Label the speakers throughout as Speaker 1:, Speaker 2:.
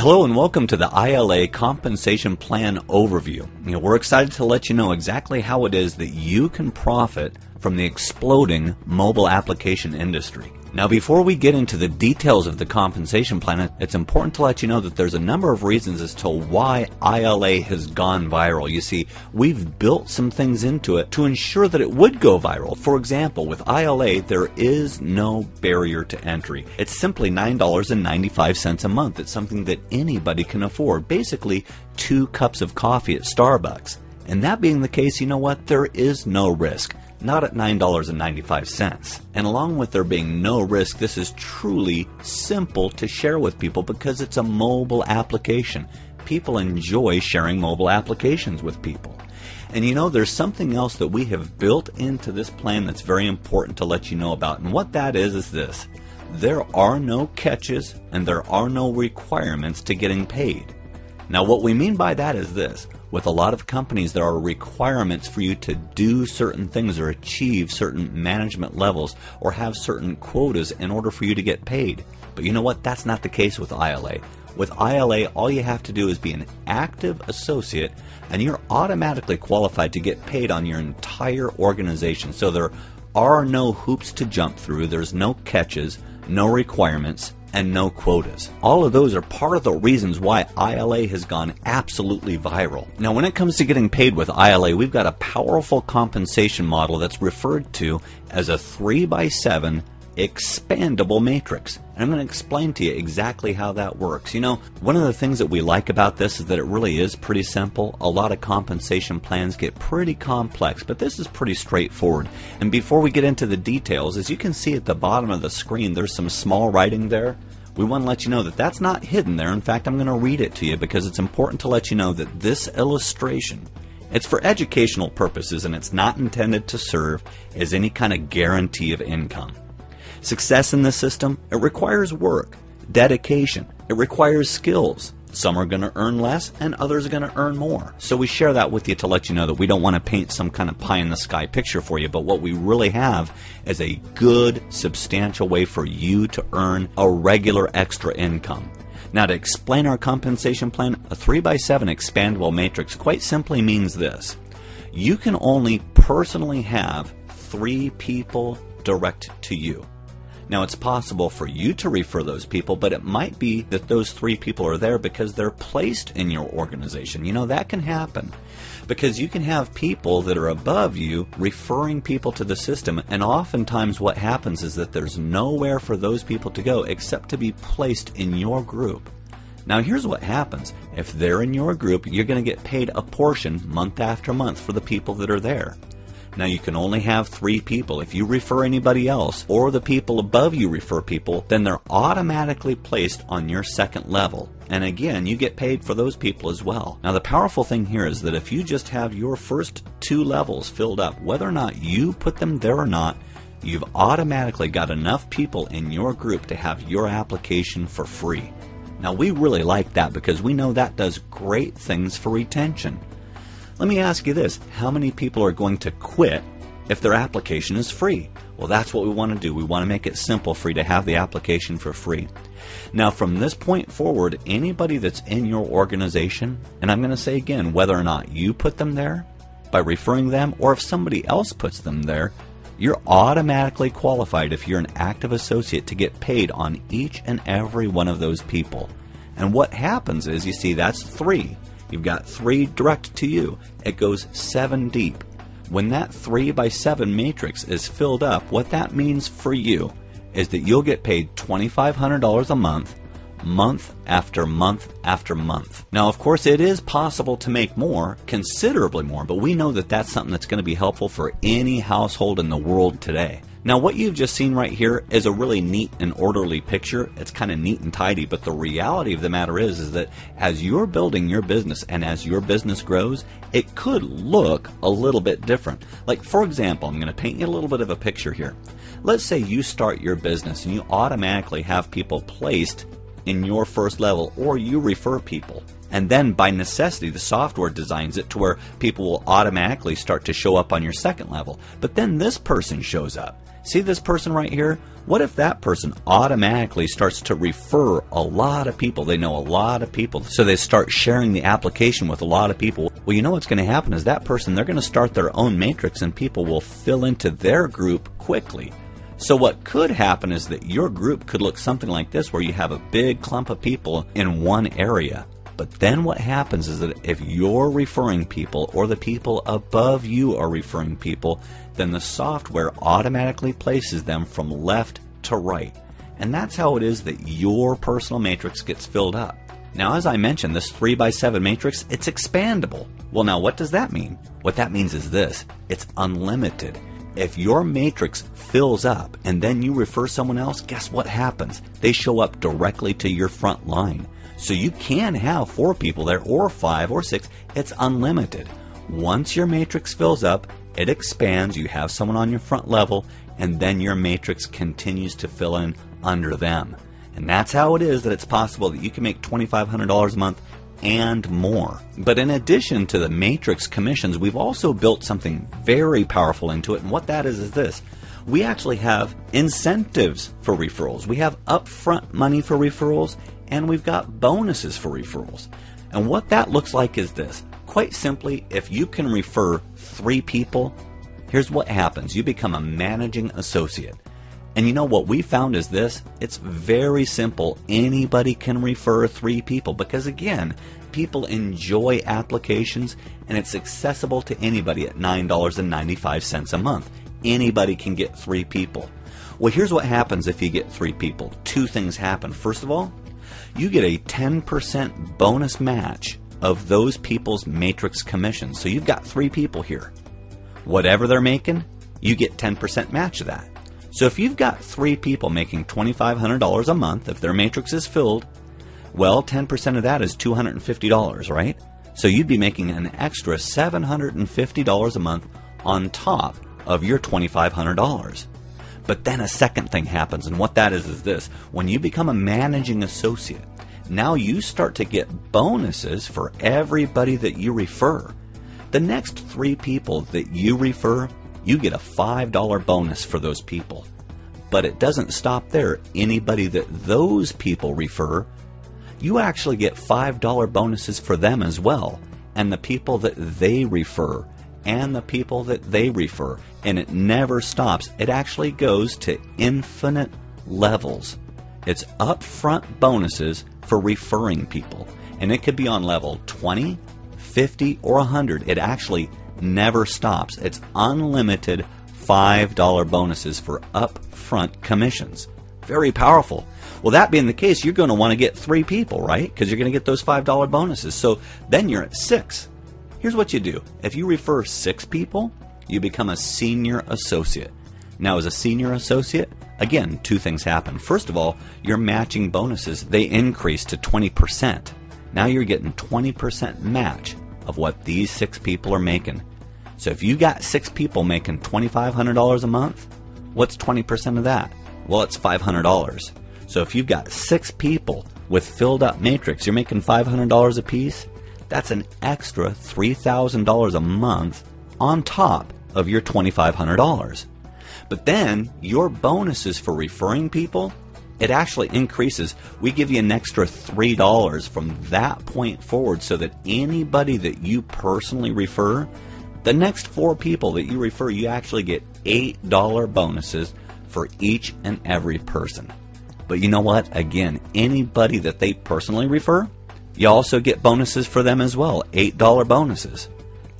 Speaker 1: Hello and welcome to the iLA Compensation Plan Overview. We're excited to let you know exactly how it is that you can profit from the exploding mobile application industry. Now, before we get into the details of the compensation plan, it's important to let you know that there's a number of reasons as to why iLA has gone viral. You see, we've built some things into it to ensure that it would go viral. For example, with iLA, there is no barrier to entry. It's simply $9.95 a month. It's something that anybody can afford. Basically, 2 cups of coffee at Starbucks. And that being the case, you know what? There is no risk. Not at $9.95. And along with there being no risk, this is truly simple to share with people because it's a mobile application. People enjoy sharing mobile applications with people. And you know, there's something else that we have built into this plan that's very important to let you know about. And what that is this. There are no catches and there are no requirements to getting paid. Now, what we mean by that is this. With a lot of companies, there are requirements for you to do certain things or achieve certain management levels or have certain quotas in order for you to get paid. But you know what? That's not the case with iLA. With iLA, all you have to do is be an active associate and you're automatically qualified to get paid on your entire organization. So there are no hoops to jump through. There's no catches, no requirements, and no quotas. All of those are part of the reasons why iLA has gone absolutely viral. Now, when it comes to getting paid with iLA, we've got a powerful compensation model that's referred to as a 3x7 expandable matrix. And I'm going to explain to you exactly how that works. You know, one of the things that we like about this is that it really is pretty simple. A lot of compensation plans get pretty complex, but this is pretty straightforward. And before we get into the details, as you can see at the bottom of the screen, there's some small writing there. We want to let you know that that's not hidden there. In fact, I'm going to read it to you because it's important to let you know that this illustration, it's for educational purposes and it's not intended to serve as any kind of guarantee of income. Success in this system, it requires work, dedication, it requires skills. Some are going to earn less and others are going to earn more. So we share that with you to let you know that we don't want to paint some kind of pie-in-the-sky picture for you, but what we really have is a good, substantial way for you to earn a regular extra income. Now, to explain our compensation plan, a 3x7 expandable matrix quite simply means this. You can only personally have 3 people direct to you. Now, it's possible for you to refer those people, but it might be that those 3 people are there because they're placed in your organization. You know, that can happen because you can have people that are above you referring people to the system, and oftentimes what happens is that there's nowhere for those people to go except to be placed in your group. Now, here's what happens. If they're in your group, you're going to get paid a portion month after month for the people that are there. Now, you can only have 3 people. If you refer anybody else or the people above you refer people, then they're automatically placed on your second level. And again, you get paid for those people as well. Now, the powerful thing here is that if you just have your first 2 levels filled up, whether or not you put them there or not, you've automatically got enough people in your group to have your application for free. Now, we really like that because we know that does great things for retention. Let me ask you this, how many people are going to quit if their application is free? Well, that's what we want to do. We want to make it simple for you to have the application for free. Now, from this point forward, anybody that's in your organization, and I'm going to say again, whether or not you put them there by referring them or if somebody else puts them there, you're automatically qualified if you're an active associate to get paid on each and every one of those people. And what happens is, you see, that's 3. You've got 3 direct to you. It goes 7 deep. When that 3x7 matrix is filled up, what that means for you is that you'll get paid $2,500 a month, month after month after month. Now, of course, it is possible to make more, considerably more, but we know that that's something that's going to be helpful for any household in the world today. Now, what you've just seen right here is a really neat and orderly picture. It's kind of neat and tidy, but the reality of the matter is that as you're building your business and as your business grows, it could look a little bit different. Like, for example, I'm going to paint you a little bit of a picture here. Let's say you start your business and you automatically have people placed in your first level, or you refer people. And then by necessity, the software designs it to where people will automatically start to show up on your second level. But then this person shows up. See this person right here? What if that person automatically starts to refer a lot of people? They know a lot of people, so they start sharing the application with a lot of people. Well, you know what's going to happen is that person, they're going to start their own matrix and people will fill into their group quickly. So what could happen is that your group could look something like this, where you have a big clump of people in one area. But then what happens is that if you're referring people or the people above you are referring people, then the software automatically places them from left to right. And that's how it is that your personal matrix gets filled up. Now, as I mentioned, this 3x7 matrix, it's expandable. Well, now what does that mean? What that means is this: it's unlimited. If your matrix fills up and then you refer someone else, guess what happens? They show up directly to your front line. So you can have 4 people there, or 5 or 6. It's unlimited. Once your matrix fills up, it expands, you have someone on your front level, and then your matrix continues to fill in under them. And that's how it is that it's possible that you can make $2,500 a month and more. But in addition to the matrix commissions, we've also built something very powerful into it, and what that is this: we actually have incentives for referrals. We have upfront money for referrals, and we've got bonuses for referrals. And what that looks like is this: quite simply, if you can refer 3 people, here's what happens. You become a managing associate. And you know what we found is this: it's very simple. Anybody can refer 3 people because, again, people enjoy applications and it's accessible to anybody at $9.95 a month. Anybody can get 3 people. Well, here's what happens if you get 3 people. 2 things happen. First of all, you get a 10% bonus match of those people's matrix commissions. So you've got 3 people here. Whatever they're making, you get 10% match of that. So if you've got 3 people making $2,500 a month, if their matrix is filled, well, 10% of that is $250, right? So you'd be making an extra $750 a month on top of your $2,500. But then a second thing happens, and what that is this: when you become a managing associate, now you start to get bonuses for everybody that you refer. The next 3 people that you refer, you get a $5 bonus for those people. But it doesn't stop there. Anybody that those people refer, you actually get $5 bonuses for them as well. And the people that they refer, and the people that they refer. And it never stops. It actually goes to infinite levels. It's upfront bonuses for referring people. And it could be on level 20, 50, or 100. It actually never stops. It's unlimited $5 bonuses for upfront commissions. Very powerful. Well, that being the case, you're going to want to get 3 people, right? Because you're going to get those $5 bonuses. So then you're at 6. Here's what you do. If you refer 6 people, you become a senior associate. Now, as a senior associate, again, 2 things happen. First of all, your matching bonuses, they increase to 20%. Now you're getting 20% match of what these 6 people are making. So if you got 6 people making $2,500 a month, what's 20% of that? Well, it's $500. So if you've got 6 people with filled up matrix, you're making $500 a piece. That's an extra $3,000 a month on top of your $2,500. But then your bonuses for referring people, it actually increases. We give you an extra $3 from that point forward, so that anybody that you personally refer, the next 4 people that you refer, you actually get $8 bonuses for each and every person. But you know what? Again, anybody that they personally refer, you also get bonuses for them as well, $8 bonuses.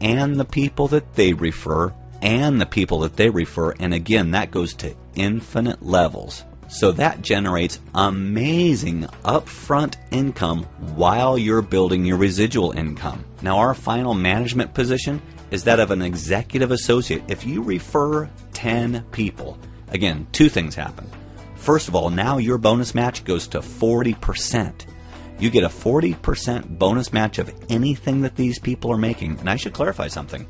Speaker 1: And the people that they refer, and the people that they refer, and again, that goes to infinite levels. So that generates amazing upfront income while you're building your residual income. Now, our final management position is that of an executive associate. If you refer 10 people, again, 2 things happen. First of all, now your bonus match goes to 40%. You get a 40% bonus match of anything that these people are making. And I should clarify something.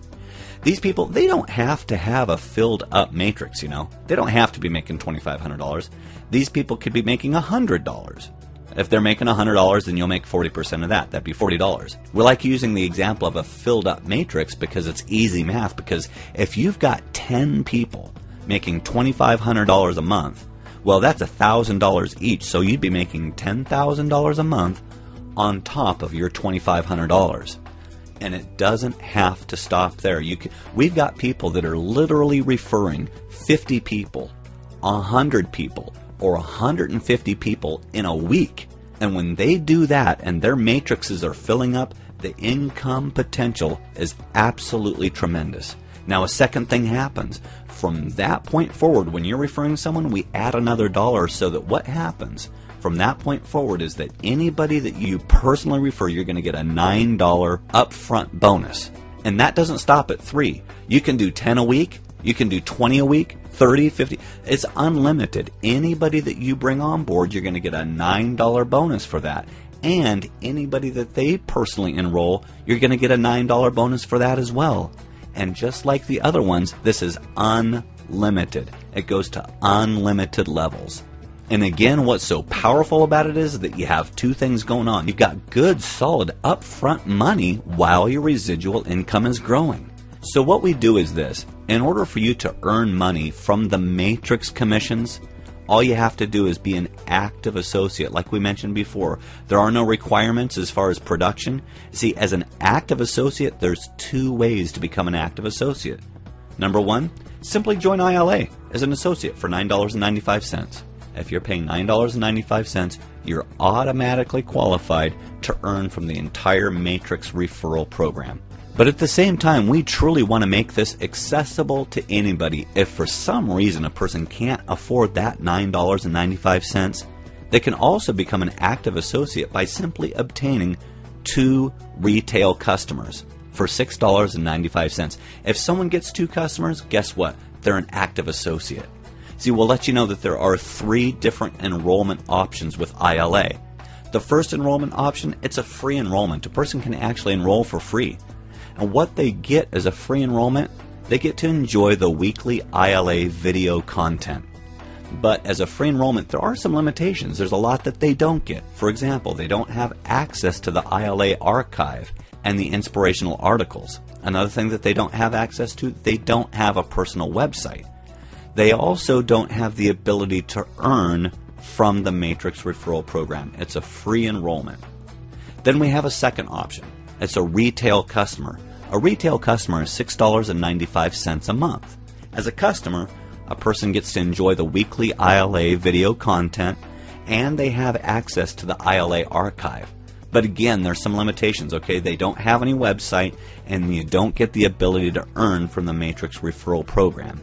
Speaker 1: These people, they don't have to have a filled up matrix, you know. They don't have to be making $2,500. These people could be making $100. If they're making $100, then you'll make 40% of that. That'd be $40. We like using the example of a filled up matrix because it's easy math. Because if you've got 10 people making $2,500 a month, Well, that's $1,000 each, so you'd be making $10,000 a month on top of your $2,500. And it doesn't have to stop there. We've got people that are literally referring 50 people, 100 people, or 150 people in a week. And when they do that and their matrices are filling up, the income potential is absolutely tremendous. Now, a second thing happens. From that point forward, when you're referring someone, we add another dollar, so that what happens from that point forward is that anybody that you personally refer, you're going to get a $9 upfront bonus. And that doesn't stop at 3. You can do 10 a week, you can do 20 a week, 30, 50. It's unlimited. Anybody that you bring on board, you're going to get a $9 bonus for that. And anybody that they personally enroll, you're going to get a $9 bonus for that as well. And just like the other ones, this is unlimited. It goes to unlimited levels. And again, what's so powerful about it is that you have two things going on. You've got good, solid, upfront money while your residual income is growing. So what we do is this. In order for you to earn money from the matrix commissions, all you have to do is be an active associate. Like we mentioned before, there are no requirements as far as production. See, as an active associate, there's 2 ways to become an active associate. Number 1, simply join iLA as an associate for $9.95. If you're paying $9.95, you're automatically qualified to earn from the entire Matrix referral program. But at the same time, we truly want to make this accessible to anybody. If for some reason a person can't afford that $9.95, they can also become an active associate by simply obtaining 2 retail customers for $6.95. If someone gets 2 customers, guess what? They're an active associate. See, we'll let you know that there are 3 different enrollment options with iLA. The first enrollment option, it's a free enrollment. A person can actually enroll for free. And what they get as a free enrollment, they get to enjoy the weekly iLA video content. But as a free enrollment, there are some limitations. There's a lot that they don't get. For example, they don't have access to the iLA archive and the inspirational articles. Another thing that they don't have access to, they don't have a personal website. They also don't have the ability to earn from the Matrix referral program. It's a free enrollment. Then we have a second option. It's a retail customer. A retail customer is $6.95 a month. As a customer, a person gets to enjoy the weekly iLA video content, and they have access to the iLA archive. But again, there's some limitations, okay? They don't have any website, and you don't get the ability to earn from the Matrix referral program.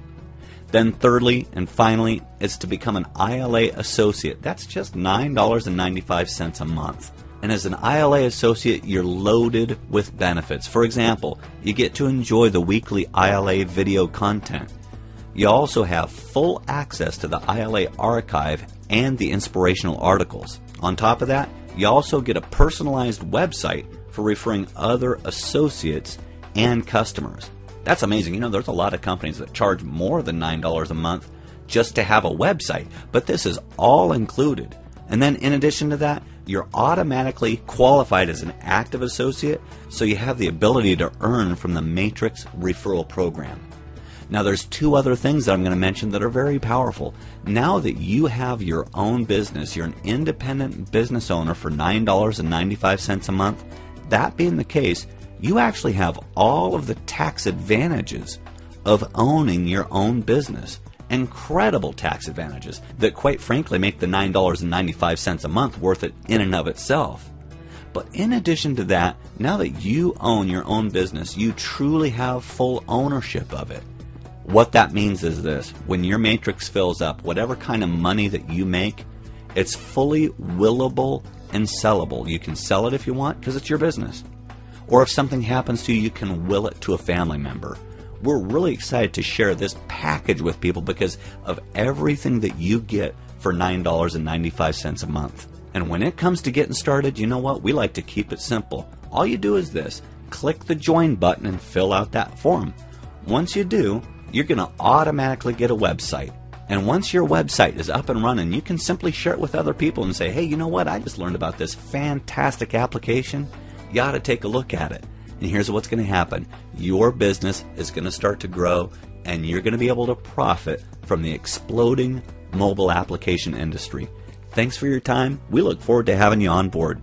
Speaker 1: Then thirdly and finally is to become an iLA associate. That's just $9.95 a month. And as an iLA associate, you're loaded with benefits. For example, you get to enjoy the weekly iLA video content. You also have full access to the iLA archive and the inspirational articles. On top of that, you also get a personalized website for referring other associates and customers. That's amazing. You know, there's a lot of companies that charge more than $9 a month just to have a website, but this is all included. And then in addition to that, you're automatically qualified as an active associate, so you have the ability to earn from the Matrix referral program. Now there's 2 other things that I'm going to mention that are very powerful. Now that you have your own business, you're an independent business owner for $9.95 a month, that being the case, you actually have all of the tax advantages of owning your own business. Incredible tax advantages that quite frankly make the $9.95 a month worth it in and of itself. But in addition to that, now that you own your own business, you truly have full ownership of it. What that means is this: when your matrix fills up, whatever kind of money that you make, it's fully willable and sellable. You can sell it if you want because it's your business. Or if something happens to you, you can will it to a family member. We're really excited to share this package with people because of everything that you get for $9.95 a month. And when it comes to getting started, you know what? We like to keep it simple. All you do is this: click the join button and fill out that form. Once you do, you're going to automatically get a website. And once your website is up and running, you can simply share it with other people and say, hey, you know what? I just learned about this fantastic application. You ought to take a look at it. And here's what's going to happen. Your business is going to start to grow, and you're going to be able to profit from the exploding mobile application industry. Thanks for your time. We look forward to having you on board.